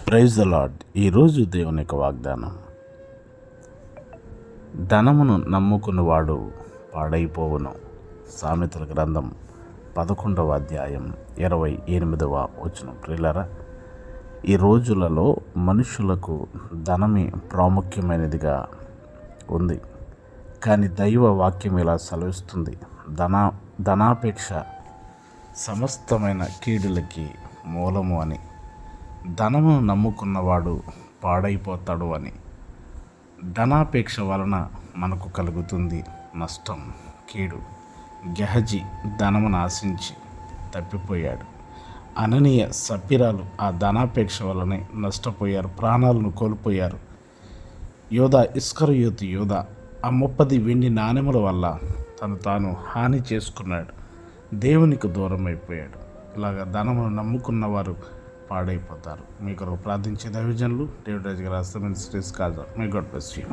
Praise the lord. ఈరోజు దేవుని యొక్క వాగ్దానం, ధనమును నమ్ముకున్నవాడు పాడైపోవును. సామెతల గ్రంథం 11వ అధ్యాయం 28వ వచనం. ప్రియులారా, ఈ రోజులలో మనుషులకు ధనమే ప్రాముఖ్యమైనదిగా ఉంది. కానీ దైవ వాక్యం ఇలా సెలవిస్తుంది, ధనాపేక్ష సమస్తమైన కీడులకి మూలము అని. ధనమును నమ్ముకున్నవాడు పాడైపోతాడు అని. ధనాపేక్ష వలన మనకు కలుగుతుంది నష్టం, కీడు. గెహజీ ధనమును ఆశించి తప్పిపోయాడు. అననీయ సప్పిరాలు ఆ ధనాపేక్ష వలనే నష్టపోయారు, ప్రాణాలను కోల్పోయారు. ఇస్కరియోతు యూదా ఆ 30 వెండి నాణెముల వల్ల తాను హాని చేసుకున్నాడు, దేవునికి దూరం అయిపోయాడు. ఇలాగ ధనమును నమ్ముకున్నవారు పాడైపోతారు. మీ కొరకు ప్రార్థించే దైవజనులు డేవిడ్ రాజు గారు, ministries Kaja. May God bless you.